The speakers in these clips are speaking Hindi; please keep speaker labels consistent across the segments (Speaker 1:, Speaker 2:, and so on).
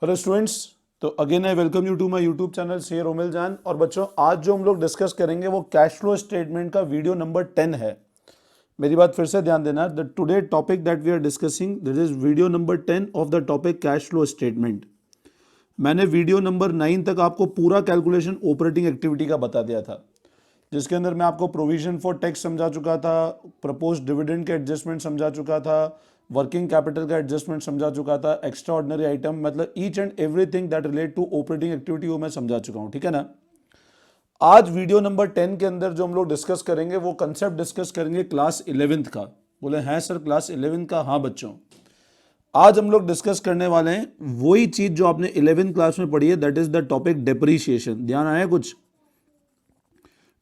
Speaker 1: हेलो स्टूडेंट्स, तो again I welcome you to my YouTube channel Sher Omil जान। और बच्चों, आज जो हम लोग डिस्कस करेंगे वो कैश फ्लो स्टेटमेंट का वीडियो नंबर 10 है। मेरी बात फिर से ध्यान देना, the today topic that we are discussing this is video number 10 of the topic cash flow statement. मैंने वीडियो नंबर 9 तक आपको पूरा कैलकुलेशन ऑपरेटिंग एक्टिविटी का बता दिया था, जिसके अंदर मैं आपको प्रोविजन फॉर टैक्स समझा चुका था, प्रपोज डिविडेंड के एडजस्टमेंट समझा चुका था, वर्किंग कैपिटल का एडजस्टमेंट समझा चुका था, एक्स्ट्रा ऑर्डिनरी आइटम मतलब each and everything that relate to operating activity वो मैं समझा चुका हूं। ठीक है ना। आज वीडियो नंबर 10 के अंदर जो हम लोग डिस्कस करेंगे वो कंसेप्ट डिस्कस करेंगे क्लास 11th का। बोले हैं सर क्लास 11th का? हाँ बच्चों, आज हम लोग डिस्कस करने वाले हैं वही चीज जो आपने 11th क्लास में पढ़ी है, that is the topic depreciation. ध्यान आया कुछ?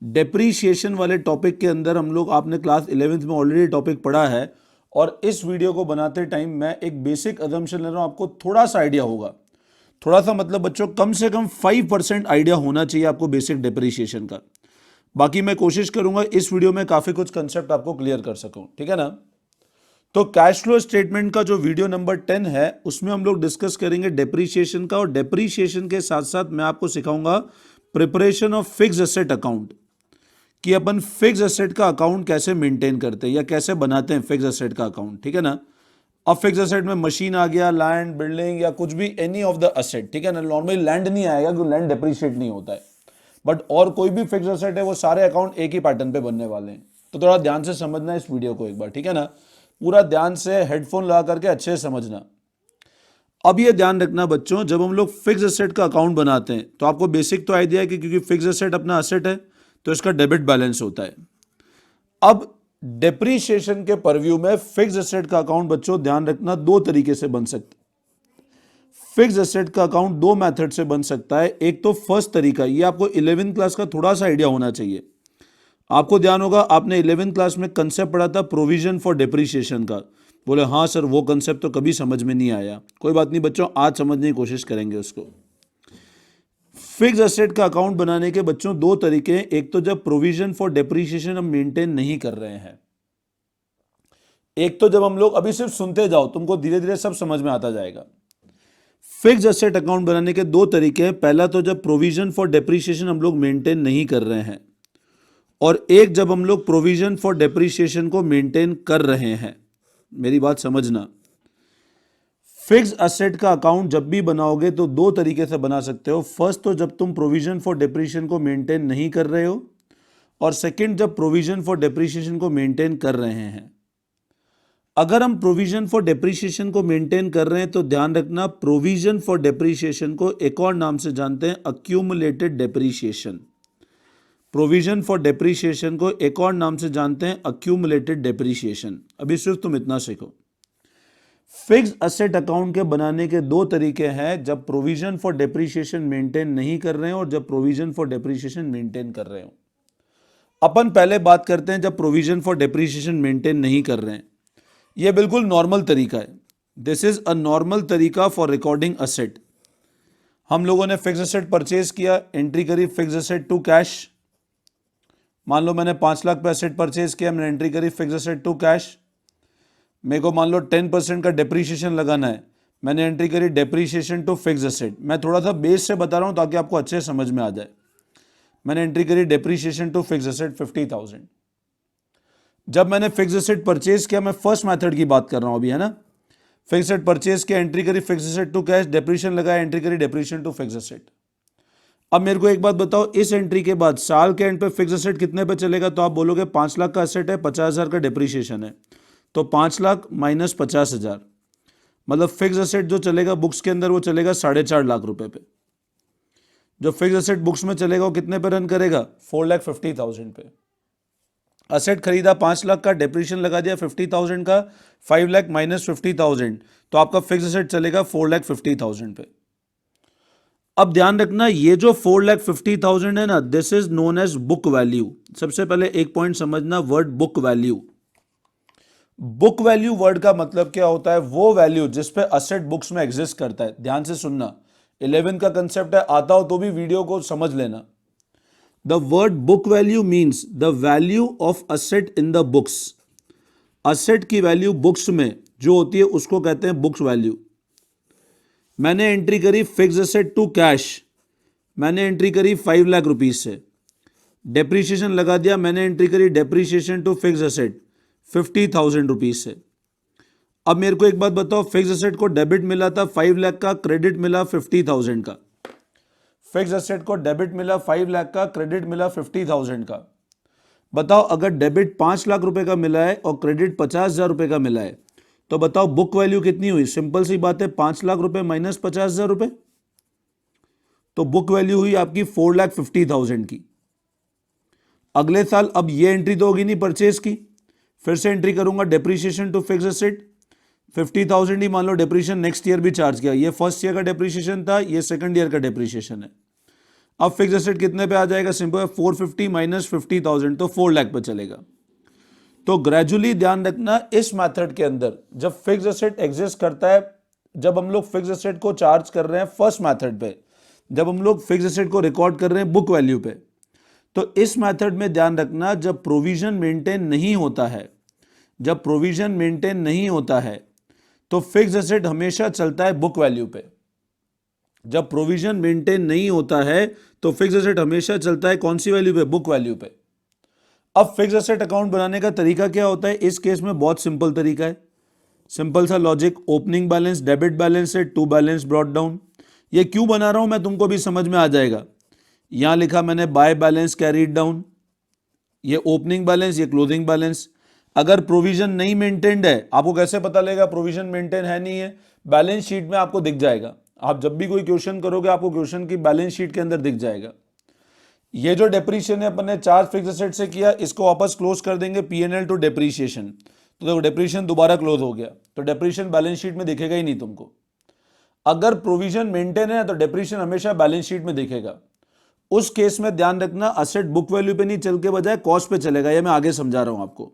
Speaker 1: डेप्रीशिएशन वाले टॉपिक के अंदर हम लोग, आपने क्लास 11th में ऑलरेडी टॉपिक पढ़ा है, और इस वीडियो को बनाते टाइम मैं एक बेसिक अजम्पशन ले रहा हूं, आपको थोड़ा सा आइडिया होगा। थोड़ा सा मतलब बच्चों, कम से कम 5% आइडिया होना चाहिए आपको बेसिक डेप्रीशिएशन का। बाकी मैं कोशिश करूंगा इस वीडियो में काफी कुछ कंसेप्ट आपको क्लियर कर सकूं। ठीक है ना। तो कैश फ्लो स्टेटमेंट का जो वीडियो नंबर 10 है उसमें हम लोग डिस्कस करेंगे डेप्रीशिएशन का, और डेप्रीशिएशन के साथ साथ मैं आपको सिखाऊंगा preparation of fixed asset account, कि अपन फिक्स एसेट का अकाउंट कैसे मेंटेन करते हैं या कैसे बनाते हैं फिक्स एसेट का अकाउंट। ठीक है ना। अब फिक्स एसेट में मशीन आ गया, लैंड, बिल्डिंग या कुछ भी, एनी ऑफ द एसेट। ठीक है ना। नॉर्मली लैंड नहीं आएगा क्योंकि लैंड डेप्रीशिएट नहीं होता है, बट और कोई भी फिक्स एसेट है वो सारे अकाउंट एक ही पैटर्न पे बनने वाले हैं। तो थोड़ा ध्यान से समझना इस वीडियो को एक बार। ठीक है ना। पूरा ध्यान से हेडफोन लगा करके अच्छे से समझना। अब ये ध्यान रखना बच्चों, जब हम लोग फिक्स एसेट का अकाउंट बनाते हैं तो आपको बेसिक तो आइडिया है कि क्योंकि फिक्स एसेट अपना एसेट है तो इसका डेबिट बैलेंस होता है। अब डेप्रीशिएशन के परव्यू में फिक्स एसेट का अकाउंट बच्चों ध्यान रखना दो तरीके से बन सकता है। फिक्स एसेट का अकाउंट दो मेथड से बन सकता है। एक तो फर्स्ट तरीका, ये आपको 11th क्लास का थोड़ा सा आइडिया होना चाहिए। आपको ध्यान होगा, आपने 11th क्लास में कंसेप्ट पढ़ा था प्रोविजन फॉर डेप्रीशिएशन का। बोले हाँ सर, वो कंसेप्ट तो कभी समझ में नहीं आया। कोई बात नहीं बच्चों, आज समझने की कोशिश करेंगे उसको। फिक्स एसेट का अकाउंट बनाने के बच्चों दो तरीके हैं। एक तो जब प्रोविजन फॉर डेप्रीशिएशन हम मेंटेन नहीं कर रहे हैं, एक तो जब हम लोग, अभी सिर्फ सुनते जाओ, तुमको धीरे धीरे सब समझ में आता जाएगा। फिक्स एसेट अकाउंट बनाने के दो तरीके हैं। पहला तो जब प्रोविजन फॉर डेप्रीशिएशन हम लोग मेंटेन नहीं कर रहे हैं, और एक जब हम लोग प्रोविजन फॉर डेप्रीशिएशन को मेंटेन कर रहे हैं। मेरी बात समझना, फिक्स एसेट का अकाउंट जब भी बनाओगे तो दो तरीके से बना सकते हो। फर्स्ट तो जब तुम प्रोविजन फॉर डेप्रीशिएशन को मेंटेन नहीं कर रहे हो, और सेकंड जब प्रोविजन फॉर डेप्रीशिएशन को मेंटेन कर रहे हैं। अगर हम प्रोविजन फॉर डेप्रीशिएशन को मेंटेन कर रहे हैं तो ध्यान रखना, प्रोविजन फॉर डेप्रीशिएशन को एक और नाम से जानते हैं accumulated depreciation. Provision for depreciation को एक और नाम से जानते हैं अक्यूमुलेटेड डेप्रीशिएशन। अभी सिर्फ तुम इतना सीखो। फिक्स एसेट अकाउंट के बनाने के दो तरीके हैं, जब प्रोविजन फॉर डेप्रीशिएशन मेंटेन नहीं कर रहे हैं और जब प्रोविजन फॉर डेप्रीशिएशन मेंटेन कर रहे हो। अपन पहले बात करते हैं जब प्रोविजन फॉर डेप्रीशिएशन मेंटेन नहीं कर रहे हैं। यह बिल्कुल नॉर्मल तरीका है। दिस इज अ नॉर्मल तरीका फॉर रिकॉर्डिंग एसेट। हम लोगों ने फिक्स एसेट परचेज किया, एंट्री करी फिक्स एसेट टू कैश। मान लो मैंने 5 लाख पे एसेट परचेज किया, मैंने एंट्री करी फिक्स एसेट टू कैश। मेरे को मान लो 10% का डेप्रीशिएशन लगाना है, मैंने एंट्री करी डेप्रीशिएशन टू फिक्स एसेट। मैं थोड़ा सा बेस से बता रहा हूं ताकि आपको अच्छे समझ में आ जाए। मैंने एंट्री करी डेप्रीशिएशन टू फिक्स एसेट 50,000। जब मैंने फिक्स एसेट परचेज किया, मैं फर्स्ट मेथड की बात कर रहा हूं अभी, है ना। फिक्स एसेट परचेज किया, एंट्री करी fix asset to cash, depreciation लगाया, एंट्री करी डेप्रीशिएशन टू फिक्स एसेट। अब मेरे को एक बात बताओ, इस एंट्री के बाद साल के एंड पे फिक्स एसेट कितने पे चलेगा? तो आप बोलोगे 5 लाख का एसेट है, 50,000 का डेप्रीशिएशन है, तो 5 लाख माइनस 50,000, मतलब फिक्स एसेट जो चलेगा बुक्स के अंदर वो चलेगा 4.5 लाख रुपए पे। जो फिक्स एसेट बुक्स में चलेगा वो कितने पे रन करेगा? 4,50,000 पे। एसेट खरीदा 5 लाख का, डेप्रीशिएशन लगा दिया 50,000 का, 5 लाख माइनस 50,000, तो आपका फिक्स एसेट चलेगा 4,50,000 पे। अब ध्यान रखना, ये जो 4,50,000 है ना, this is known as book value. सबसे पहले एक पॉइंट समझना, word book value. Book value word का मतलब क्या होता है? वो वैल्यू जिस पे असेट बुक्स में एग्जिस्ट करता है। ध्यान से सुनना, 11 का कंसेप्ट है, आता हो तो भी वीडियो को समझ लेना। The word book value means the value of asset in the books. Asset की वैल्यू बुक्स में जो होती है उसको कहते हैं बुक्स वैल्यू। मैंने एंट्री करी फिक्स एसेट टू कैश, मैंने एंट्री करी 5 लाख रुपीज से, डेप्रीशिएशन लगा दिया, मैंने एंट्री करी depreciation to fix asset 50,000 rupees से। अब मेरे को एक बात बताओ, फिक्स एसेट को डेबिट मिला था 5 लाख का, क्रेडिट मिला 50,000 का। फिक्स एसेट को डेबिट मिला 5 लाख का, क्रेडिट मिला 50,000 का। बताओ अगर डेबिट 5 लाख रुपए का मिला है और क्रेडिट 50,000 रुपए का मिला है, तो बताओ बुक वैल्यू कितनी हुई? सिंपल सी बात है, 5 लाख रुपए माइनस 50,000 रुपए, तो बुक वैल्यू हुई आपकी 4,50,000 की। अगले साल अब ये एंट्री तो होगी नहीं परचेज की, फिर से एंट्री करूंगा डेप्रीशिएशन टू फिक्स एसेट 50,000 ही मान लो डेप्रीशिएशन नेक्स्ट ईयर भी चार्ज किया, ये फर्स्ट ईयर का डेप्रीशिएशन था, ये सेकंड ईयर का डेप्रीशिएशन है। अब फिक्स एसेट कितने पे आ जाएगा? सिंपल है, 450 माइनस 50,000 तो 4 लाख पे चलेगा। तो ग्रेजुअली ध्यान रखना, इस मेथड के अंदर जब फिक्स एसेट एग्जिस्ट करता है, जब हम लोग फिक्स एसेट को चार्ज कर रहे हैं फर्स्ट मेथड पे, जब हम लोग फिक्स एसेट को रिकॉर्ड कर रहे हैं बुक वैल्यू पे, तो इस मेथड में ध्यान रखना जब प्रोविजन मेंटेन नहीं होता है, जब प्रोविजन मेंटेन नहीं होता है तो फिक्स एसेट हमेशा चलता है बुक वैल्यू पे। जब प्रोविजन मेंटेन नहीं होता है तो फिक्स एसेट हमेशा चलता है कौन सी वैल्यू पे? बुक वैल्यू पे। अब फिक्स एसेट अकाउंट बनाने का तरीका क्या होता है? इस केस में बहुत सिंपल तरीका है, सिंपल सा logic, opening balance debit balance से टू बैलेंस ब्रॉट डाउन। ये क्यों बना रहा हूं मैं, तुमको भी समझ में आ जाएगा। यहां लिखा मैंने बाय बैलेंस कैरीड डाउन, ये ओपनिंग बैलेंस, ये क्लोजिंग बैलेंस। अगर प्रोविजन नहीं मेंटेन्ड है, आपको कैसे पता लगेगा प्रोविजन मेंटेन है नहीं है? बैलेंस शीट में आपको दिख जाएगा। आप जब भी कोई क्वेश्चन करोगे आपको क्वेश्चन की बैलेंस शीट के अंदर दिख जाएगा। ये जो डेप्रीशिएशन है अपन ने चार्ज फिक्स एसेट से किया, इसको वापस क्लोज कर देंगे पीएनएल टू डेप्रीशिएशन, तो देखो डेप्रीशिएशन दोबारा क्लोज हो गया, तो डेप्रीशिएशन बैलेंस शीट में दिखेगा ही नहीं तुमको। अगर प्रोविजन मेंटेन है तो डेप्रीशिएशन हमेशा बैलेंस शीट में दिखेगा। उस केस में ध्यान रखना असेट बुक वैल्यू पे नहीं चल के बजाय कॉस्ट पे चलेगा, ये मैं आगे समझा रहा हूं आपको।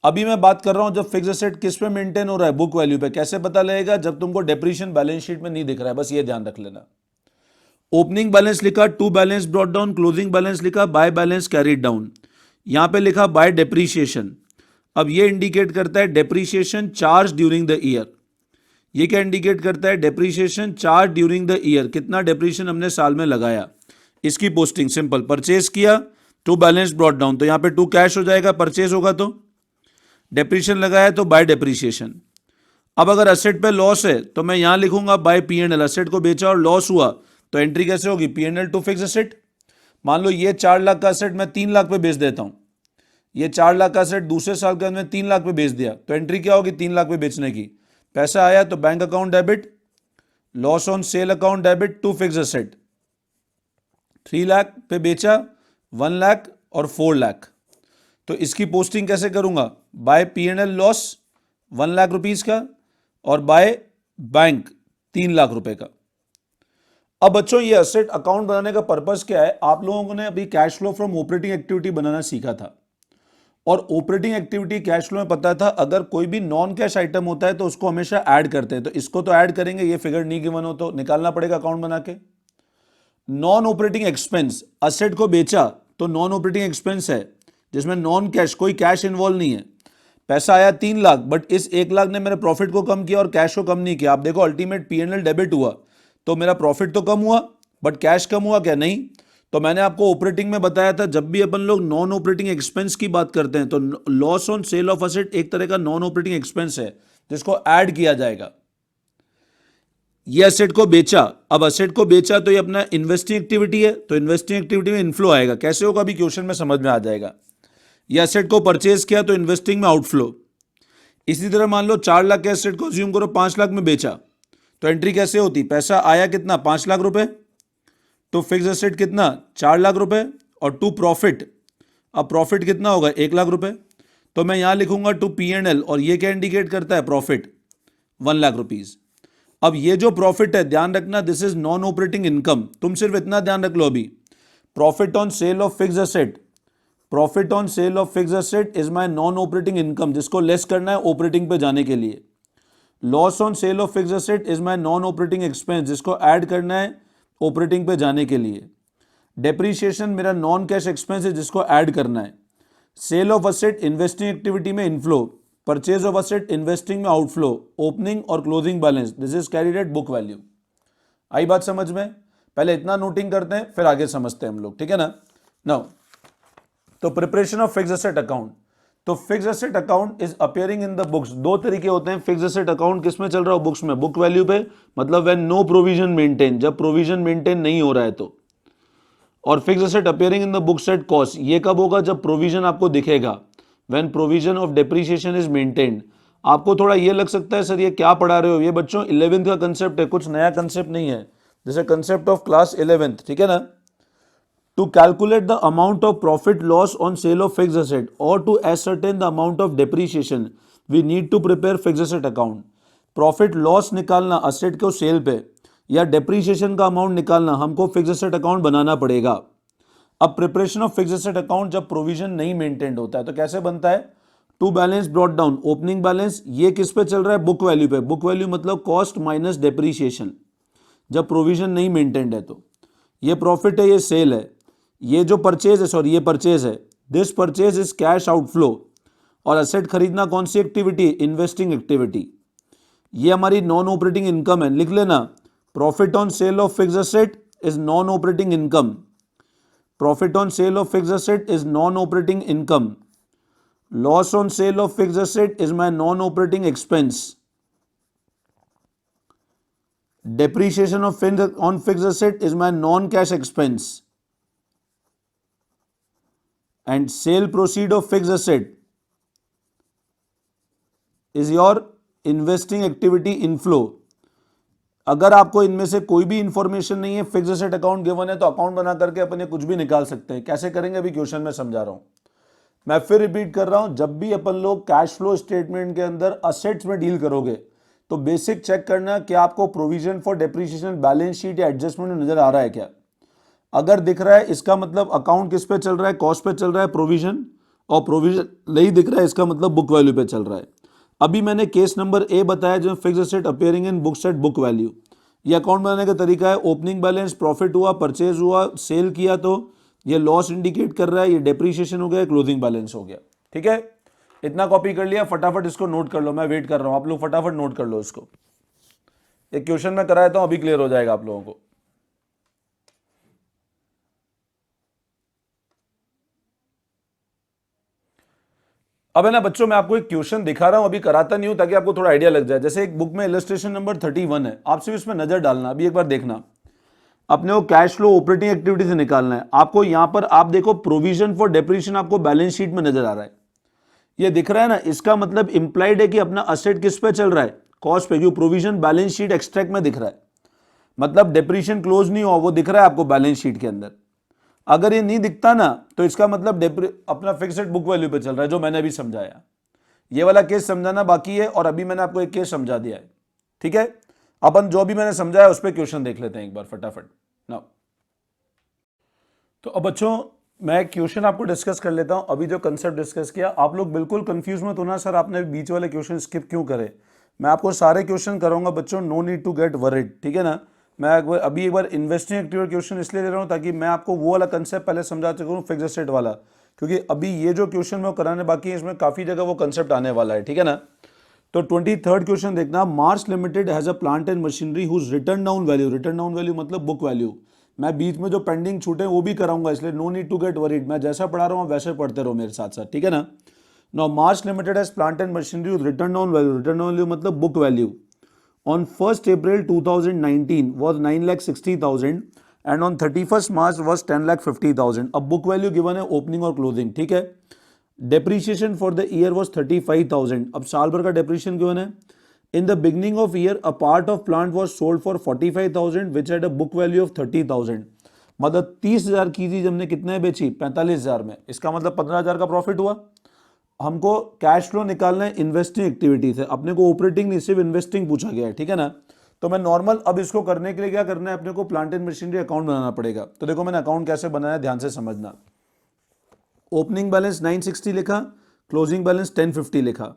Speaker 1: अभी मैं बात कर रहा हूं जब फिक्स एसेट किस पे मेंटेन हो रहा है? बुक वैल्यू पे। कैसे पता लगेगा? जब तुमको डेप्रीशिएशन बैलेंस शीट में नहीं दिख रहा है, बस ये ध्यान रख लेना। ओपनिंग बैलेंस लिखा to balance brought down, closing balance लिखा बाय बैलेंस कैरीड डाउन, यहां पे लिखा बाय डेप्रीशिएशन। अब ये इंडिकेट करता है depreciation charge during the year. ये क्या इंडिकेट करता है? Depreciation charge during the year, कितना डेप्रीशिएशन हमने साल में लगाया, इसकी पोस्टिंग। सिंपल, परचेज किया टू बैलेंस ब्रॉट डाउन, तो यहां पे टू कैश हो जाएगा, परचेज होगा तो डेप्रीशिएशन लगाया तो बाय डेप्रीशिएशन। अब अगर असेट पे लॉस है तो मैं यहां लिखूंगा बाय पीएनएल, असेट को बेचा और लॉस हुआ तो एंट्री कैसे होगी? PNL to fix asset. मान लो ये 4 लाख का असेट मैं 3 लाख पे बेच देता हूं, ये 4 लाख का असेट दूसरे साल के अंदर 3 लाख पे बेच दिया, तो एंट्री क्या होगी? 3 लाख पे बेचने की। पैसा आया तो bank account debit, loss on sale account debit to fix asset. 3 lakh पे बेचा, 1 लाख और 4 लाख, तो इसकी पोस्टिंग कैसे करूंगा? By PNL loss 1 lakh rupees का और बाय बैंक 3 लाख रुपए का। अब बच्चों ये असेट अकाउंट बनाने का पर्पस क्या है? आप लोगों ने अभी cash flow from operating activity बनाना सीखा था, और ऑपरेटिंग एक्टिविटी कैश फ्लो में पता था अगर कोई भी नॉन कैश आइटम होता है तो उसको हमेशा ऐड करते हैं, तो इसको तो ऐड करेंगे, ये फिगर नहीं गिवन हो तो निकालना पड़ेगा अकाउंट बना के। नॉन ऑपरेटिंग एक्सपेंस, असेट को बेचा तो नॉन ऑपरेटिंग एक्सपेंस है जिसमें नॉन कैश, कोई कैश इन्वॉल्व नहीं है। पैसा आया 3 लाख, बट इस 1 लाख ने मेरे प्रॉफिट को कम किया और कैश को कम नहीं किया। आप देखो अल्टीमेट पीएनएल डेबिट हुआ तो मेरा प्रॉफिट तो कम हुआ बट कैश कम हुआ क्या? नहीं। तो मैंने आपको ऑपरेटिंग में बताया था जब भी अपन लोग नॉन ऑपरेटिंग एक्सपेंस की बात करते हैं तो loss on cell of asset एक तरह का नॉन ऑपरेटिंग एक्सपेंस है जिसको ऐड किया जाएगा। ये असेट को बेचा, अब असेट को बेचा तो ये अपना इन्वेस्टिंग एक्टिविटी है, तो इन्वेस्टिंग एक्टिविटी में इनफ्लो आएगा। कैसे होगा अभी क्वेश्चन में समझ में आ जाएगा। ये असेट को परचेज किया तो इन्वेस्टिंग में आउटफ्लो। इसी तरह मान लो 4 लाख के असेट को अज्यूम करो 5 लाख में बेचा, तो एंट्री कैसे होती? पैसा आया कितना? 5 लाख रुपए, तो फिक्स एसेट कितना? 4 लाख रुपए, और टू प्रॉफिट, अब प्रॉफिट कितना होगा? 1 लाख रुपए, तो मैं यहां लिखूंगा टू पीएनएल, और ये क्या इंडिकेट करता है? Profit 1 lakh rupees. अब ये जो प्रॉफिट है ध्यान रखना this is non operating income. तुम सिर्फ इतना ध्यान रख लो अभी, profit on sale of fix asset, profit on sale of fix asset is my non operating income, जिसको लेस करना है ऑपरेटिंग पे जाने के लिए। Loss on cell of fix asset is my non operating expense, जिसको ऐड करना है ऑपरेटिंग पे जाने के लिए। डेप्रीशिएशन मेरा नॉन कैश एक्सपेंस है जिसको ऐड करना है। Sale of asset investing activity में inflow, purchase of asset investing में आउटफ्लो, ओपनिंग और closing balance this is carried at book value. आई बात समझ में? पहले इतना नोटिंग करते हैं फिर आगे समझते हैं हम लोग, ठीक है ना। नाउ तो preparation of fixed asset account, तो fixed asset account is appearing in the books. दो तरीके होते हैं फिक्स्ड एसेट अकाउंट, किस में चल रहा हो? बुक्स में, बुक वैल्यू पे, मतलब व्हेन नो प्रोविजन मेंटेन, जब प्रोविजन मेंटेन नहीं हो रहा है तो। और fixed asset appearing in the books at cost, ये कब होगा? जब प्रोविजन आपको दिखेगा, when provision of depreciation is maintained. आपको थोड़ा ये लग सकता है सर ये क्या पढ़ा रहे हो, ये बच्चों 11th का कंसेप्ट है, कुछ नया कंसेप्ट नहीं है, जैसे कंसेप्ट ऑफ क्लास 11th, ठीक है ना। To calculate the amount of profit loss on sale of fixed asset or to ascertain the amount of depreciation, we need to prepare fixed asset account. Profit loss निकालना असेट को सेल पे या डेप्रीशिएशन का अमाउंट निकालना, हमको फिक्स्ड एसेट अकाउंट बनाना पड़ेगा। अब preparation of fixed asset account जब प्रोविजन नहीं मेंटेन्ड होता है तो कैसे बनता है? To balance brought down, opening balance ये किस पे चल रहा है? बुक वैल्यू पे। बुक वैल्यू मतलब कॉस्ट माइनस डेप्रीशिएशन, जब प्रोविजन नहीं मेंटेन्ड है तो। ये प्रॉफिट है, ये सेल है, ये जो परचेज है, सॉरी ये परचेज है, this purchase is cash outflow. और असेट खरीदना कौन सी एक्टिविटी? Investing activity. ये हमारी नॉन ऑपरेटिंग इनकम है, लिख लेना। Profit on sale of fixed asset is non operating income. Profit on sale of fixed asset is non operating income. Loss on cell of fixed asset is my non operating expense. Depreciation of on fixed asset is my non cash expense. and sale proceed of fixed asset is your investing activity inflow। अगर आपको इनमें से कोई भी इंफॉर्मेशन नहीं है, फिक्स्ड एसेट अकाउंट गिवन है, तो अकाउंट बना करके अपन ये कुछ भी निकाल सकते हैं। कैसे करेंगे अभी क्वेश्चन में समझा रहा हूं। मैं फिर रिपीट कर रहा हूं, जब भी अपन लोग कैश फ्लो स्टेटमेंट के अंदर असेट्स में डील करोगे तो बेसिक चेक करना कि आपको provision for depreciation balance sheet या एडजस्टमेंट में नजर आ रहा है क्या। अगर दिख रहा है इसका मतलब अकाउंट किस पे चल रहा है? कॉस्ट पे चल रहा है, प्रोविजन, और प्रोविजन नहीं दिख रहा है इसका मतलब बुक वैल्यू पे चल रहा है। अभी मैंने केस नंबर ए बताया जो fixed asset appearing in books at book value. ये अकाउंट बनाने का तरीका है, ओपनिंग बैलेंस, प्रॉफिट हुआ, परचेज हुआ, सेल किया तो ये लॉस इंडिकेट कर रहा है, ये डेप्रीशिएशन हो गया, क्लोजिंग बैलेंस हो गया, ठीक है। इतना कॉपी कर लिया, फटाफट इसको नोट कर लो, मैं वेट कर रहा हूं, आप लोग फटाफट नोट कर लो इसको। एक क्वेश्चन में कराया था, अभी क्लियर हो जाएगा आप लोगों को। अब है ना बच्चों, मैं आपको एक क्वेश्चन दिखा रहा हूं, अभी कराता नहीं हूं ताकि आपको थोड़ा आइडिया लग जाए। जैसे एक बुक में इलस्ट्रेशन नंबर 31 है, आप सिर्फ इसमें नजर डालना, अभी एक बार देखना। अपने को कैश फ्लो ऑपरेटिंग एक्टिविटी से निकालना है। आपको यहां पर आप देखो प्रोविजन फॉर डेप्रीशिएशन आपको बैलेंस शीट में नजर आ रहा है, ये दिख रहा है ना, इसका मतलब इंप्लाइड है कि अपना असेट किस पे चल रहा है? कॉस्ट पे, क्योंकि प्रोविजन बैलेंस शीट एक्सट्रैक्ट में दिख रहा है, मतलब डेप्रीशिएशन क्लोज नहीं हुआ, वो दिख रहा है आपको बैलेंस शीट के अंदर। अगर ये नहीं दिखता ना तो इसका मतलब अपना फिक्स्ड बुक वैल्यू पे चल रहा है, जो मैंने अभी समझाया। ये वाला केस समझाना बाकी है, और अभी मैंने आपको एक केस समझा दिया है, ठीक है। अपन जो भी मैंने समझाया उस पर क्वेश्चन देख लेते हैं एक बार फटाफट ना। तो अब बच्चों मैं क्वेश्चन आपको डिस्कस कर लेता हूं। अभी जो कंसेप्ट डिस्कस किया, आप लोग बिल्कुल कंफ्यूज मत होना, सर आपने बीच वाले क्वेश्चन स्किप क्यों करे। मैं आपको सारे क्वेश्चन कराऊंगा बच्चों, no need to get worried, ठीक है ना। मैं अभी एक बार इन्वेस्टिंग एक्टिविटी क्वेश्चन इसलिए दे रहा हूं ताकि मैं आपको वो वाला कंसेप्ट पहले समझा सकूं, फिक्स्ड एसेट वाला, क्योंकि अभी ये जो क्वेश्चन मैं कराने बाकी है इसमें काफी जगह वो कंसेप्ट आने वाला है, ठीक है ना। तो 23rd क्वेश्चन देखना, Mars limited has a plant and machinery whose written down value, written down value मतलब बुक वैल्यू। मैं बीच में जो पेंडिंग छूटे वो भी कराऊंगा, इसलिए no need to get worried, मैं जैसा पढ़ा रहा हूँ वैसे पढ़ते रहो मेरे साथ साथ, ठीक है ना। Now Mars limited has plant and machinery with written down value, written down value मतलब book value on 1st April 2019 was 9,60,000 and on 31st March was 10,50,000। अब बुक वैल्यू गिवन है ओपनिंग और क्लोजिंग, ठीक है। Depreciation for the year was 35,000, अब साल भर का डेप्रीशिएशन गिवन है। In the beginning of year a part of plant was sold for 45,000 which had a book value of 30,000। मतलब 30,000 की चीज हमने कितने में बेची? 45,000 में। इसका मतलब 15,000 का प्रॉफिट हुआ। हमको कैश फ्लो निकालना है इन्वेस्टिंग एक्टिविटी से, अपने को ऑपरेटिंग नहीं सिर्फ इन्वेस्टिंग पूछा गया है, ठीक है ना। तो मैं नॉर्मल, अब इसको करने के लिए क्या करना है, अपने को प्लांट एंड मशीनरी अकाउंट बनाना पड़ेगा। तो देखो मैंने अकाउंट कैसे बनाया, ध्यान से समझना। ओपनिंग बैलेंस 960 लिखा, क्लोजिंग बैलेंस 1050 लिखा।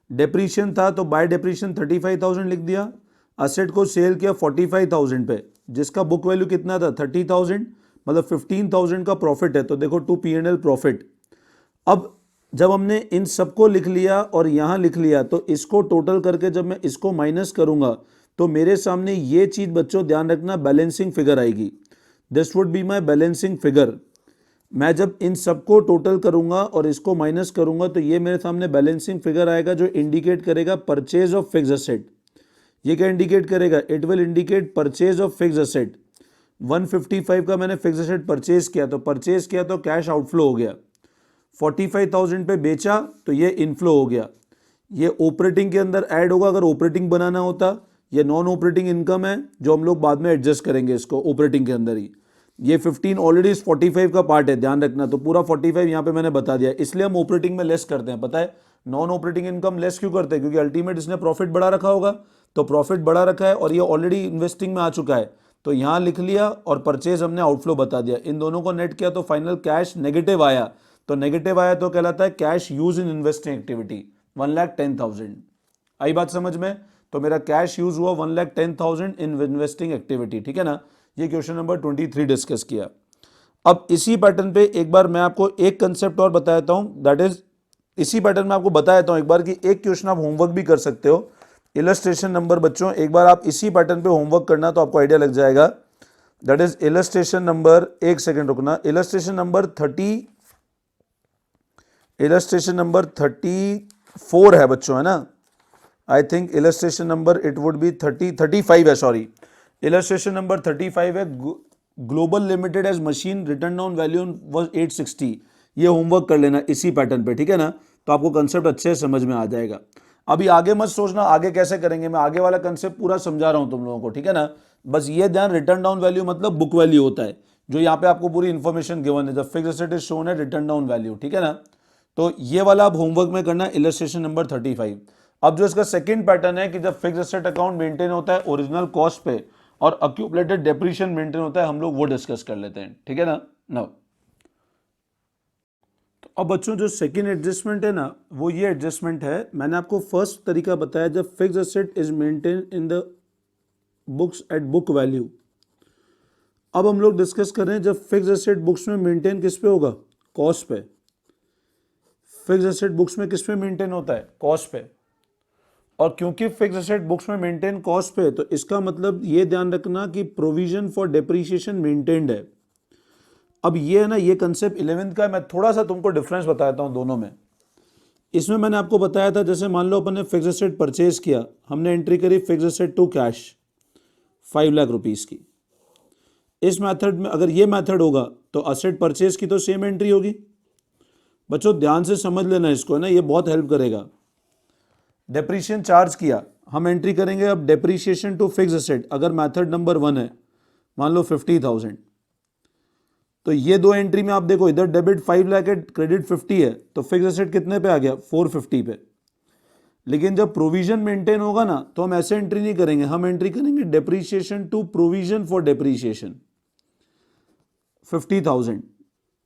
Speaker 1: डेप्रीशिएशन था तो बाय डेप्रीशिएशन 35,000 लिख दिया। असेट को सेल किया 45,000 पे, जिसका बुक वैल्यू कितना था? 30,000, मतलब 15,000 का प्रॉफिट है। तो देखो टू P&L प्रॉफिट। अब जब हमने इन सबको लिख लिया और यहां लिख लिया तो इसको टोटल करके जब मैं इसको माइनस करूंगा तो मेरे सामने ये चीज़ बच्चों ध्यान रखना, बैलेंसिंग फिगर आएगी। This would be my balancing figure. मैं जब इन सबको टोटल करूंगा और इसको माइनस करूंगा तो ये मेरे सामने बैलेंसिंग फिगर आएगा जो इंडिकेट करेगा परचेज ऑफ फिक्स एसेट। ये क्या इंडिकेट करेगा? It will indicate purchase of fix asset. 155 का मैंने फिक्स एसेट परचेज किया तो कैश आउटफ्लो हो गया। 45,000 पे बेचा तो ये इनफ्लो हो गया। ये ऑपरेटिंग के अंदर ऐड होगा अगर ऑपरेटिंग बनाना होता। ये नॉन ऑपरेटिंग इनकम है जो हम लोग बाद में एडजस्ट करेंगे इसको ऑपरेटिंग के अंदर ही। ये 15 ऑलरेडी इस 45 का पार्ट है, ध्यान रखना। तो पूरा 45 यहाँ पे मैंने बता दिया, इसलिए हम ऑपरेटिंग में लेस करते हैं। पता है नॉन ऑपरेटिंग इनकम लेस क्यों करते हैं? क्योंकि अल्टीमेट इसने प्रॉफिट बढ़ा रखा होगा, तो प्रॉफिट बढ़ा रखा है और ये ऑलरेडी इन्वेस्टिंग में आ चुका है, तो यहाँ लिख लिया और परचेज हमने आउटफ्लो बता दिया। इन दोनों को नेट किया तो फाइनल कैश नेगेटिव आया। तो नेगेटिव आया तो कहलाता है cash use in investing activity 1,10,000। आई बात समझ में? तो मेरा कैश यूज हुआ 1,10,000 इन इन्वेस्टिंग एक्टिविटी। ठीक है ना? ये क्वेश्चन नंबर 23 डिस्कस किया। अब इसी पैटर्न पे एक बार मैं आपको एक कंसेप्ट और बता देता हूं, दैट इज इसी पैटर्न में आपको बता देता हूं एक बार कि एक क्वेश्चन आप होमवर्क भी कर सकते हो। इलस्ट्रेशन नंबर बच्चों एक बार आप इसी पैटर्न पे होमवर्क करना तो आपको आइडिया लग जाएगा। दैट इज इलस्ट्रेशन नंबर, एक सेकेंड रुकना, इलस्ट्रेशन नंबर 34 है बच्चों, है ना? I think illustration number it would be 35 है, सॉरी। इलस्ट्रेशन नंबर 35 है। Global Limited has machine written down value was 860। ये होमवर्क कर लेना इसी पैटर्न पे, ठीक है ना? तो आपको कंसेप्ट अच्छे से समझ में आ जाएगा। अभी आगे मत सोचना आगे कैसे करेंगे, मैं आगे वाला कंसेप्ट पूरा समझा रहा हूं तुम लोगों को, ठीक है ना? बस ये ध्यान, रिटर्न डाउन वैल्यू मतलब बुक वैल्यू होता है, जो यहाँ पे आपको पूरी इंफॉर्मेशन गिवन है। The fixed asset is shown है रिटर्न डाउन वैल्यू, ठीक है ना? तो ये वाला आप होमवर्क में करना, इलस्ट्रेशन नंबर 35। अब जो इसका सेकंड पैटर्न है कि जब फिक्स्ड एसेट अकाउंट मेंटेन होता है ओरिजिनल कॉस्ट पे और अक्यूमुलेटेड डेप्रिसिएशन मेंटेन होता है, हम लोग वो डिस्कस कर लेते हैं, ठीक है ना? नाउ तो अब बच्चों जो सेकंड एडजस्टमेंट है ना, वो ये एडजस्टमेंट है। मैंने आपको फर्स्ट तरीका बताया जब fixed asset is maintain in the books at book value. अब हम लोग डिस्कस कर रहे हैं जब फिक्स्ड एसेट बुक्स में मेंटेन किस पे होगा? कॉस्ट पे। फिक्स्ड एसेट बुक्स में किस पे मेंटेन होता है? कॉस्ट पे। और क्योंकि फिक्स्ड एसेट बुक्स में मेंटेन कॉस्ट पे, तो इसका मतलब ये ध्यान रखना कि प्रोविजन फॉर डेप्रिसिएशन मेंटेन्ड है। अब ये है ना, ये कंसेप्ट 11th का है। मैं थोड़ा सा तुमको डिफरेंस बताता हूं दोनों में। इसमें मैंने आपको बताया था, जैसे मान लो अपन ने फिक्स्ड एसेट परचेज किया, हमने एंट्री करी fixed asset to cash 5 lakh rupees की। इस मेथड में अगर ये मेथड होगा तो एसेट परचेज की तो सेम एंट्री होगी। बच्चों ध्यान से समझ लेना इसको, है ना, ये बहुत हेल्प करेगा। डेप्रीशिएशन चार्ज किया, हम एंट्री करेंगे अब डेप्रीशिएशन टू फिक्स्ड एसेट। अगर मेथड नंबर 1 है, मान लो 50,000, तो ये दो एंट्री में आप देखो, इधर डेबिट 5 लाख है, क्रेडिट 50 है, तो फिक्स्ड एसेट कितने पे आ गया? 450 पे। लेकिन जब प्रोविजन मेंटेन होगा ना, तो हम ऐसे एंट्री नहीं करेंगे, हम एंट्री करेंगे depreciation to provision for depreciation 50,000।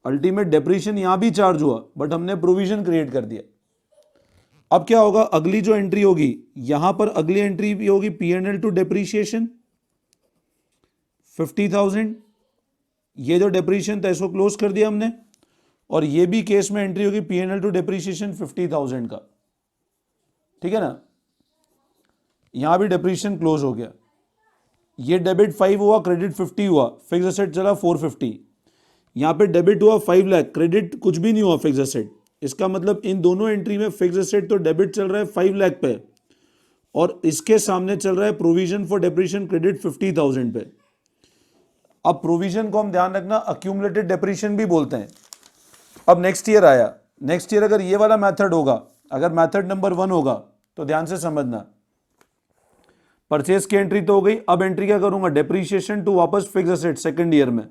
Speaker 1: Ultimate depreciation यहां भी चार्ज हुआ, बट हमने प्रोविजन क्रिएट कर दिया। अब क्या होगा? अगली जो एंट्री होगी, यहां पर अगली एंट्री भी होगी P&L टू डेप्रीशिएशन 50,000। ये जो डेप्रीशिएशन था इसको क्लोज कर दिया हमने, और ये भी केस में एंट्री होगी P&L टू डेप्रीशिएशन 50,000 का, ठीक है ना? यहां भी डेप्रीशिएशन क्लोज हो गया। ये डेबिट 5 हुआ, क्रेडिट 50 हुआ, फिक्स्ड एसेट चला 450। यहां पे डेबिट हुआ 5 लाख, क्रेडिट कुछ भी नहीं हुआ फिक्स्ड एसेट। इसका मतलब इन दोनों एंट्री में फिक्स्ड एसेट तो डेबिट चल रहा है 5 लाख पे, और इसके सामने चल रहा है प्रोविजन फॉर डेप्रिसिएशन क्रेडिट 50,000 पे। अब प्रोविजन को हम ध्यान रखना अक्यूमुलेटेड डेप्रिसिएशन भी बोलते हैं। अब नेक्स्ट ईयर आया, नेक्स्ट ईयर अगर ये वाला मेथड होगा, अगर मेथड नंबर 1 होगा, तो ध्यान से समझना, परचेज की एंट्री तो हो गई। अब एंट्री क्या करूंगा? डेप्रीशिएशन टू वापस फिक्स्ड एसेट सेकंड ईयर में,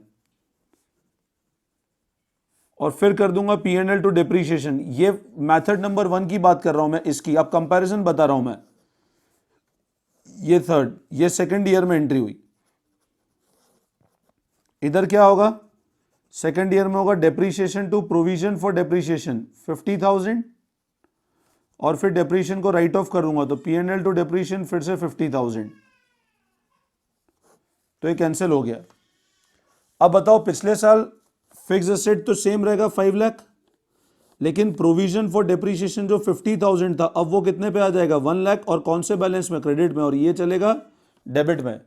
Speaker 1: और फिर कर दूंगा P&L टू डेप्रीशिएशन। ये मेथड नंबर 1 की बात कर रहा हूं मैं, इसकी अब कंपैरिजन बता रहा हूं मैं। ये थर्ड, ये सेकंड ईयर में एंट्री हुई। इधर क्या होगा? सेकंड ईयर में होगा depreciation to provision for depreciation 50,000, और फिर डेप्रीशिएशन को राइट ऑफ करूंगा, तो P&L टू डेप्रीशिएशन फिर से 50,000, तो ये कैंसिल हो गया। अब बताओ, पिछले साल फिक्स्ड एसेट तो सेम रहेगा 5 लाख, लेकिन प्रोविजन फॉर डेप्रीशिएशन जो 50,000 था, अब वो कितने पे आ जाएगा? 1 लाख, और कौन से बैलेंस में? क्रेडिट में, और ये चलेगा डेबिट में।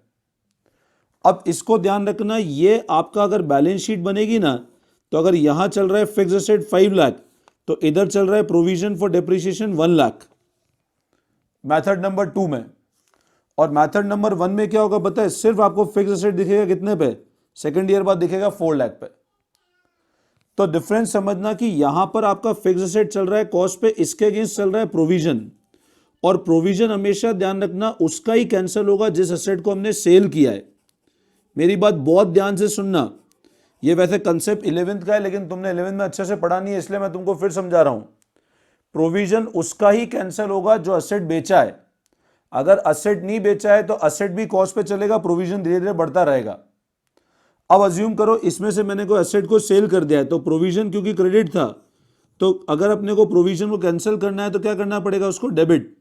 Speaker 1: अब इसको ध्यान रखना, ये आपका अगर बैलेंस शीट बनेगी ना, तो अगर यहां चल रहा है फिक्स एसेट 5 लाख, तो इधर चल रहा है provision for depreciation 1 lakh, method number 2 में। और मेथड नंबर 1 में क्या होगा पता है, सिर्फ आपको फिक्स एसेट दिखेगा कितने पे, सेकेंड ईयर बाद दिखेगा 4 लाख पे। तो डिफरेंस समझना कि यहां पर आपका फिक्स एसेट चल रहा है कॉस्ट पे, इसके अगेंस्ट चल रहा है प्रोविजन, और प्रोविजन हमेशा ध्यान रखना उसका ही कैंसिल होगा जिस एसेट को हमने सेल किया है। मेरी बात बहुत ध्यान से सुनना, ये वैसे कंसेप्ट 11th का है लेकिन तुमने 11th में अच्छे से पढ़ा नहीं है, इसलिए मैं तुमको फिर समझा रहा हूं। प्रोविजन उसका ही कैंसिल होगा जो एसेट बेचा है। अगर एसेट नहीं बेचा है तो एसेट भी कॉस्ट पे चलेगा, प्रोविजन धीरे धीरे बढ़ता रहेगा। अब अज्यूम करो इसमें से मैंने कोई एसेट को सेल कर दिया है, तो प्रोविजन क्योंकि क्रेडिट था, तो अगर अपने को प्रोविजन को कैंसिल करना है तो क्या करना पड़ेगा, उसको डेबिट।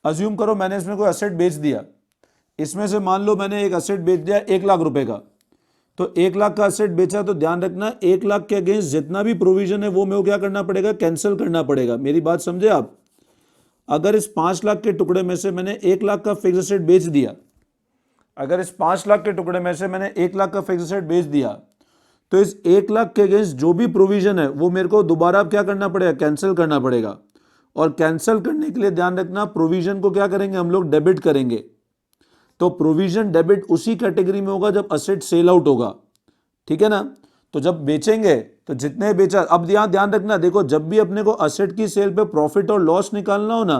Speaker 1: अज्यूम करो मैंने इसमें कोई एसेट बेच दिया, इसमें से मान लो मैंने एक एसेट बेच दिया 1 लाख रुपए का, तो 1 लाख का एसेट बेचा, तो ध्यान रखना 1 लाख के अगेंस्ट जितना भी प्रोविजन है वो मेरे को क्या करना पड़ेगा, कैंसिल करना पड़ेगा। मेरी बात समझे आप? अगर इस 5 लाख के टुकड़े में से मैंने 1 लाख का फिक्स एसेट बेच दिया, अगर इस 5 लाख के टुकड़े में से मैंने 1 लाख का फिक्स एसेट बेच दिया, तो इस 1 लाख के अगेंस्ट जो भी प्रोविजन है वो मेरे को दोबारा क्या करना पड़ेगा, कैंसिल करना पड़ेगा। और कैंसिल करने के लिए ध्यान रखना प्रोविजन को क्या करेंगे हम लोग, डेबिट करेंगे। तो प्रोविजन डेबिट उसी कैटेगरी में होगा जब एसेट सेल आउट होगा, ठीक है ना। तो जब बेचेंगे तो जितने बेचा, अब यहां ध्यान रखना, देखो जब भी अपने को एसेट की सेल पे प्रॉफिट और लॉस निकालना हो ना,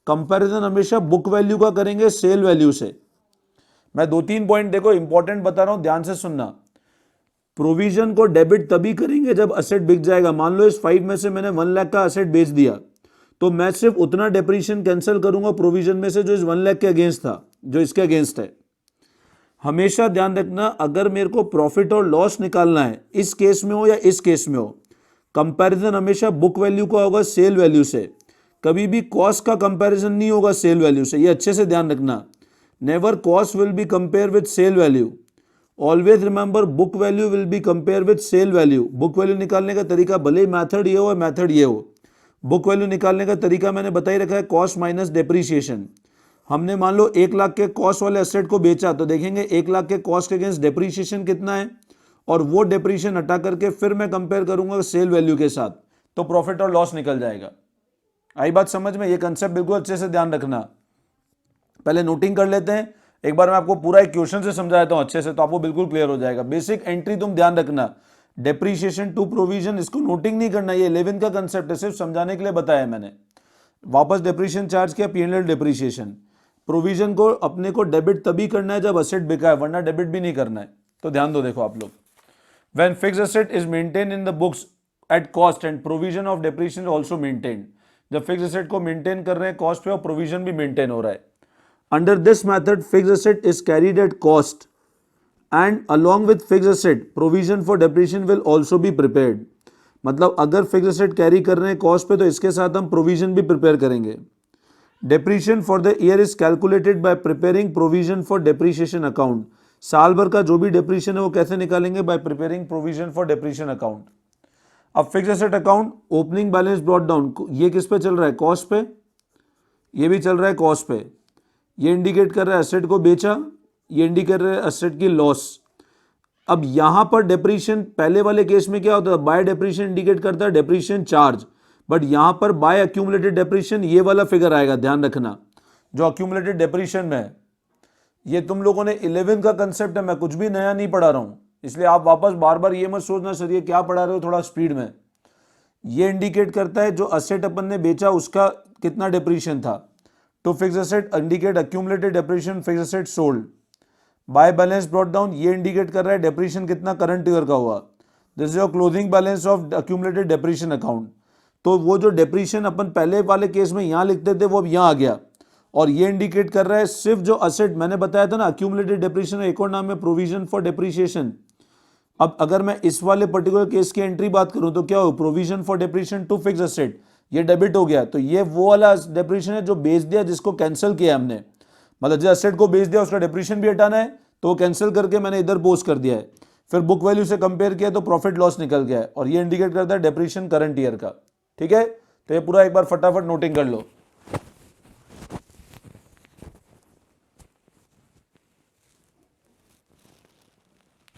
Speaker 1: कंपैरिजन हमेशा बुक वैल्यू का करेंगे सेल वैल्यू से। मैं 2-3 पॉइंट देखो इंपॉर्टेंट बता रहा हूं, ध्यान से सुनना। प्रोविजन को डेबिट तभी करेंगे जब एसेट बिक जाएगा। मान लो इस 5 में से मैंने 1 लाख का एसेट बेच दिया, तो मैं सिर्फ उतना डेप्रिसिएशन कैंसिल करूंगा प्रोविजन में से जो इस 1 लाख के अगेंस्ट था, जो इसके अगेंस्ट है। हमेशा ध्यान रखना अगर मेरे को प्रॉफिट और लॉस निकालना है, इस केस में हो या इस केस में हो, कंपैरिजन हमेशा बुक वैल्यू का होगा सेल वैल्यू से। कभी भी कॉस्ट का कंपैरिजन नहीं होगा सेल वैल्यू से, ये अच्छे से ध्यान रखना। Never cost will be compare with sale value, always remember book value will be compare with sale value. Book value निकालने का तरीका भले ही मैथड ये हो मैथड ये हो, बुक वैल्यू निकालने का तरीका मैंने बता ही रखा है, कॉस्ट माइनस डेप्रीशिएशन। हमने मान लो 1 लाख के कॉस्ट वाले एसेट को बेचा, तो देखेंगे 1 लाख के कॉस्ट के अगेंस्ट डेप्रीशिएशन कितना है, और वो डेप्रीशिएशन हटा करके फिर मैं कंपेयर करूंगा सेल वैल्यू के साथ, तो प्रॉफिट और लॉस निकल जाएगा। आई बात समझ में? ये कंसेप्ट बिल्कुल अच्छे से ध्यान रखना। पहले नोटिंग कर लेते हैं, एक बार मैं आपको पूरा एक क्वेश्चन से समझा देता हूं अच्छे से, तो आपको बिल्कुल क्लियर हो जाएगा। बेसिक एंट्री तुम ध्यान रखना, डेप्रीशिएशन टू प्रोविजन, इसको नोटिंग नहीं करना, ये 11th का कंसेप्ट है, सिर्फ समझाने के लिए बताया मैंने। वापस डेप्रीशिएशन चार्ज किया, P&L डेप्रीशिएशन। प्रोविजन को अपने को डेबिट तभी करना है जब एसेट बिका है, वरना डेबिट भी नहीं करना है। तो ध्यान दो, देखो आप लोग, when fixed asset is maintain in the books at cost and provision of depreciation also maintain. जब फिक्स्ड एसेट को मेंटेन कर रहे हैं कॉस्ट पे और प्रोविजन भी मेंटेन हो रहा है। Under this method fixed asset is carried at cost and along with fixed asset provision for depreciation will also be prepared. मतलब अगर फिक्स्ड एसेट कैरी कर रहे हैं कॉस्ट पे, तो इसके साथ हम प्रोविजन भी प्रिपेयर करेंगे। Depreciation for the year is calculated by preparing provision for depreciation account. साल भर का जो भी डेप्रीशिएशन है वो कैसे निकालेंगे, by preparing provision for depreciation account. अब fixed asset account opening balance brought down, ये किस पे चल रहा है, कॉस्ट पे, ये भी चल रहा है कॉस्ट पे। ये इंडिकेट कर रहा है एसेट को बेचा, ये इंडिकेट कर रहा है एसेट की लॉस। अब यहां पर डेप्रीशिएशन, पहले वाले केस में क्या होता है, बाय डेप्रीशिएशन इंडिकेट करता है डेप्रीशिएशन चार्ज, बट यहां पर बाय अक्यूमुलेटेड डेप्रीशिएशन ये वाला फिगर आएगा, ध्यान रखना, जो अक्यूमुलेटेड डेप्रीशिएशन में है। ये तुम लोगों ने 11th का कंसेप्ट है, मैं कुछ भी नया नहीं पढ़ा रहा हूं, इसलिए आप वापस बार बार ये मत सोचना सर ये क्या पढ़ा रहे हो, थोड़ा स्पीड में। ये इंडिकेट करता है जो एसेट अपन ने बेचा उसका कितना डेप्रीशिएशन था। To fixed asset indicate accumulated depreciation fixed asset sold. By balance brought down, ये इंडिकेट कर रहा है डेप्रीशिएशन कितना करंट ईयर का हुआ। This is your closing balance of accumulated depreciation account. तो वो जो डेप्रीशिएशन अपन पहले वाले केस में यहां लिखते थे वो अब यहां आ गया, और ये इंडिकेट कर रहा है सिर्फ जो एसेट मैंने बताया था ना, अक्यूमुलेटेड डेप्रीशिएशन, एक और नाम है प्रोविजन फॉर डेप्रीशिएशन। अब अगर मैं इस वाले पर्टिकुलर केस की एंट्री बात करूं तो क्या हो, provision for depreciation to fixed asset, ये डेबिट हो गया, तो ये वो वाला डेप्रीशिएशन है जो बेच दिया, जिसको कैंसिल किया हमने। मतलब जो एसेट को बेच दिया उसका डेप्रीशिएशन भी हटाना है, तो वो कैंसिल करके मैंने इधर पोस्ट कर दिया है। फिर बुक वैल्यू से कंपेयर किया तो प्रॉफिट लॉस निकल गया है, और ये इंडिकेट करता है डेप्रीशिएशन करंट ईयर का। ठीक है, तो ये पूरा एक बार फटाफट नोटिंग कर लो।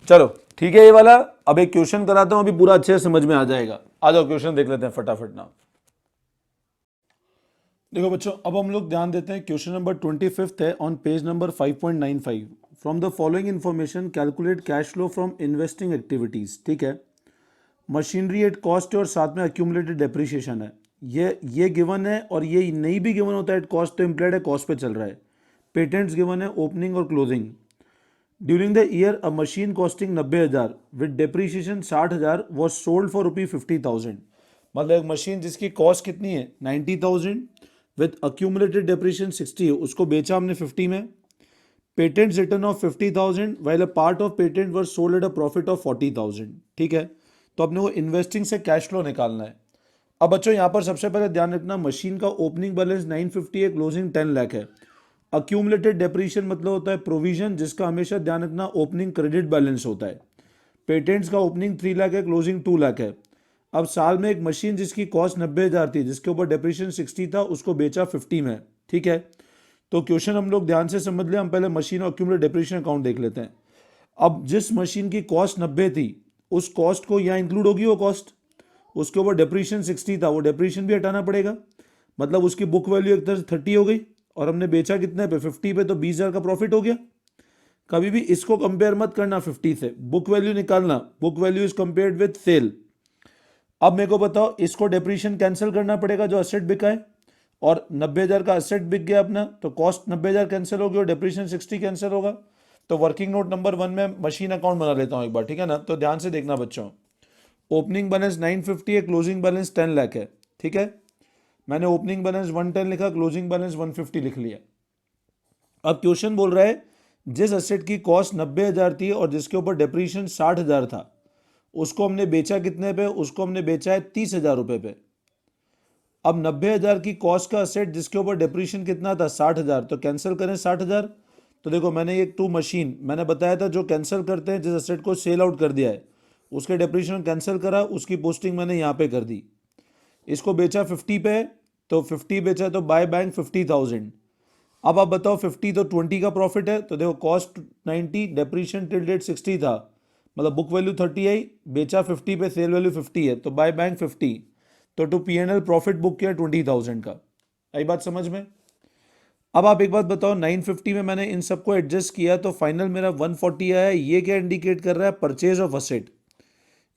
Speaker 1: चलो ठीक है ये वाला। अब एक क्वेश्चन कराता हूं, अभी पूरा अच्छे से समझ में आ जाएगा। आ जाओ क्वेश्चन देख लेते हैं फटाफट ना। देखो बच्चों, अब हम लोग ध्यान देते हैं, क्वेश्चन नंबर 25 है on page number 5.95। From the following information calculate cash flow from investing activities. ठीक है, मशीनरी एट कॉस्ट है और साथ में अक्यूमुलेटेड डेप्रिसिएशन है। ये गिवन है और ये नहीं भी गिवन होता है एट कॉस्ट तो इम्प्लाइड है कॉस्ट पे चल रहा है। पेटेंट्स गिवन है ओपनिंग और closing. During the year a machine costing 90,000 with depreciation 60,000 was sold for ₹50,000। मतलब एक मशीन जिसकी कॉस्ट कितनी है 90,000 विद अक्यूमुलेटेड डेप्रिसिएशन 60 है, उसको बेचा हमने 50 में। Patents return of 50,000 while a part of patent were sold at a profit of 40,000। ठीक है, तो अपने को इन्वेस्टिंग से कैश फ्लो निकालना है। अब बच्चों यहाँ पर सबसे पहले ध्यान रखना, मशीन का ओपनिंग बैलेंस 950 है, क्लोजिंग 10 लाख है। अक्यूमुलेटेड डेप्रिसिएशन मतलब होता है प्रोविजन, जिसका हमेशा ध्यान रखना ओपनिंग क्रेडिट बैलेंस होता है। पेटेंट्स का ओपनिंग 3 लाख है, क्लोजिंग 2 लाख है। अब साल में एक मशीन जिसकी कॉस्ट 90,000 थी, जिसके ऊपर डेप्रिसिएशन 60 था, उसको बेचा 50 में। ठीक है, तो क्वेश्चन हम लोग ध्यान से समझ लें। हम पहले मशीन और अक्यूमुलेटेड डेप्रिसिएशन अकाउंट देख लेते हैं। अब जिस मशीन की कॉस्ट 90 थी, उस कॉस्ट को यहाँ इंक्लूड होगी वो कॉस्ट, उसके ऊपर डेप्रिसिएशन 60 था, वो डेप्रिसिएशन भी हटाना पड़ेगा। मतलब उसकी बुक वैल्यू एक तरह से 30 हो गई और हमने बेचा कितने पे 50 पे, तो 20,000 का प्रॉफिट हो गया। कभी भी इसको कंपेयर मत करना 50 से, बुक वैल्यू निकालना। Book value is compared with sale. अब मेरे को बताओ, इसको डेप्रिसिएशन कैंसिल करना पड़ेगा जो असेट बिका है, और 90,000 का असेट बिक गया अपना, तो कॉस्ट 90,000 कैंसिल होगी और डेप्रिसिएशन 60 कैंसिल होगा। तो वर्किंग नोट नंबर 1 में मशीन अकाउंट बना लेता हूं एक बार, ठीक है ना। तो ध्यान से देखना बच्चों, ओपनिंग बैलेंस 950 है, क्लोजिंग बैलेंस 10 लाख है। ठीक है, मैंने ओपनिंग बैलेंस 110 लिखा, क्लोजिंग बैलेंस 150 लिख लिया। अब क्वेश्चन बोल रहा है जिस एसेट की कॉस्ट 90,000 थी और जिसके ऊपर डेप्रिसिएशन 60,000 था, उसको हमने बेचा कितने पे, उसको हमने बेचा है 30,000 रुपये पे। अब 90,000 की कॉस्ट का एसेट जिसके ऊपर डेप्रिसिएशन कितना था 60,000, तो कैंसिल करें 60,000। तो देखो मैंने एक 2 मशीन मैंने बताया था जो कैंसिल करते हैं, जिस एसेट को सेल आउट कर दिया है उसके डेप्रिसिएशन कैंसिल करा, उसकी पोस्टिंग मैंने यहाँ पे कर दी। इसको बेचा 50 पे, तो 50 बेचा तो बाय बैंक 50,000। अब आप बताओ 50 तो 20 का प्रॉफिट है, तो देखो कॉस्ट 90, डेप्रिसिएशन टिल डेट 60 था, मतलब बुक वैल्यू 30 आई, बेचा 50 पे, सेल वैल्यू 50 है, तो बाय बैंक 50, तो टू P&L प्रॉफिट बुक किया 20,000 का। आई बात समझ में। अब आप एक बात बताओ, 950 में मैंने इन सबको एडजस्ट किया तो फाइनल मेरा 140 आया। ये क्या इंडिकेट कर रहा है, परचेज ऑफ असेट।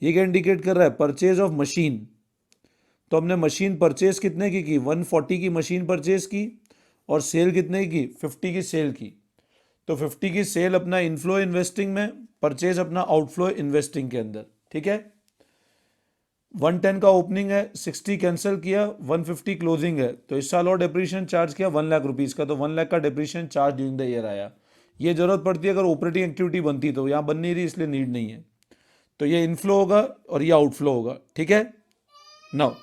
Speaker 1: ये क्या इंडिकेट कर रहा है, परचेज ऑफ मशीन। तो हमने मशीन परचेज कितने की 140 की मशीन परचेज की, और सेल कितने की 50 की सेल की। तो 50 की सेल अपना इनफ्लो इन्वेस्टिंग में, परचेज अपना आउटफ्लो इन्वेस्टिंग के अंदर। ठीक है, 110 का ओपनिंग है, 60 कैंसिल किया, 150 क्लोजिंग है, तो इस साल और डेप्रिसिएशन चार्ज किया 1 लाख रुपीज़ का, तो 1 लाख का depreciation charge during the year आया। ये जरूरत पड़ती है अगर ऑपरेटिंग एक्टिविटी बनती, तो यहाँ बन नहीं रही इसलिए नीड नहीं है। तो ये इनफ्लो होगा और ये आउटफ्लो होगा। ठीक है, नाउ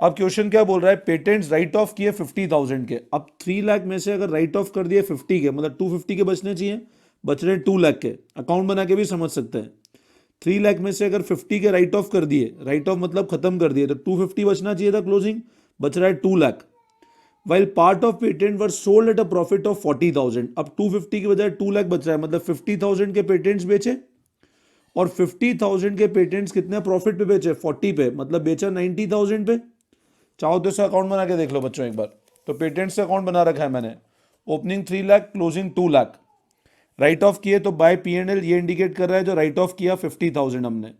Speaker 1: अब क्वेश्चन क्या बोल रहा है, पेटेंट्स राइट ऑफ किए 50,000 के। अब 3 लाख में से अगर राइट ऑफ कर दिए 50 के, मतलब 250 के बचने चाहिए, बच रहे 2 लाख के। अकाउंट बना के भी समझ सकते हैं। 3 लाख में से अगर 50 के राइट ऑफ कर दिए, राइट ऑफ मतलब खत्म कर दिए, तो 250 बचना चाहिए था क्लोजिंग, बच रहा है 2 lakh. While part of patent were sold at a profit of 40,000। अब 250 के बजाय 2 लाख बच रहा है, मतलब 50,000 के पेटेंट्स बेचे, और 50,000 के पेटेंट्स कितने प्रॉफिट पे बेचे 40 पे, मतलब बेचा 90,000 पे। चाहो तो इसका अकाउंट बना के देख लो बच्चों एक बार। तो पेटेंट्स का अकाउंट बना रखा है मैंने, opening 3 lakh, closing 2 lakh. Right of किए तो बाय P&L ये इंडिकेट कर रहा है जो राइट ऑफ किया 50,000 हमने।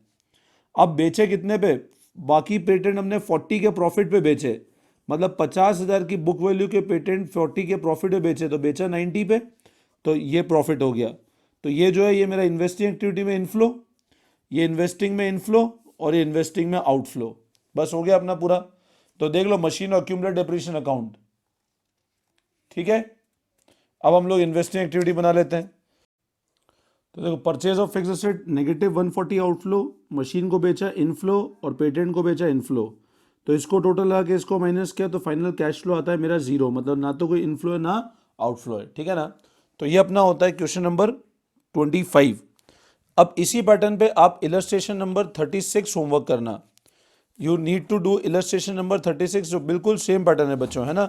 Speaker 1: अब बेचे कितने पे, बाकी पेटेंट हमने 40 के प्रॉफिट पे बेचे, मतलब 50,000 की बुक वैल्यू के पेटेंट 40 के प्रॉफिट पे बेचे, तो बेचा 90 पे, तो ये प्रॉफिट हो गया। तो ये जो है ये मेरा इन्वेस्टिंग एक्टिविटी में इनफ्लो, ये इन्वेस्टिंग में इनफ्लो, और ये इन्वेस्टिंग में आउटफ्लो। बस हो गया अपना पूरा। तो देख लो मशीन और अक्यूमुलेटेड डेप्रिसिएशन अकाउंट। ठीक है, अब हम लोग इन्वेस्टिंग एक्टिविटी बना लेते हैं। तो देखो purchase of fix asset -140 outflow, machine को बेचा इनफ्लो और पेटेंट को बेचा इनफ्लो, तो इसको टोटल लगा के इसको माइनस किया तो फाइनल कैश फ्लो आता है मेरा 0, मतलब ना तो कोई इनफ्लो है ना आउटफ्लो है। ठीक है ना, तो ये अपना होता है क्वेश्चन नंबर 25। अब इसी पैटर्न पे आप इलस्ट्रेशन नंबर 36 होमवर्क करना। You need to do illustration number 36, जो बिल्कुल सेम पैटर्न है बच्चों, है ना।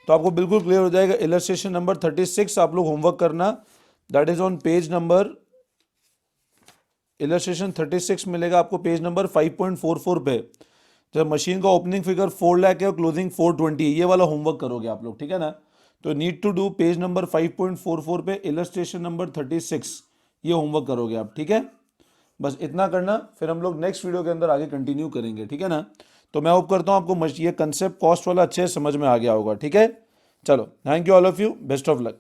Speaker 1: तो आपको बिल्कुल क्लियर हो जाएगा। इलस्ट्रेशन नंबर 36 आप लोग होमवर्क करना, that is on page number illustration 36 मिलेगा आपको पेज नंबर 5.44 पे, जब मशीन का ओपनिंग फिगर 4 लाख है और क्लोजिंग 420 है, ये वाला होमवर्क करोगे आप लोग, ठीक है ना। तो need to do page number 5.44 पे इलस्ट्रेशन नंबर 36, ये होमवर्क करोगे आप, ठीक है। बस इतना करना, फिर हम लोग नेक्स्ट वीडियो के अंदर आगे कंटिन्यू करेंगे, ठीक है ना। तो मैं होप करता हूँ आपको ये कंसेप्ट कॉस्ट वाला अच्छे से समझ में आ गया होगा, ठीक है। चलो, thank you all of you, best of luck.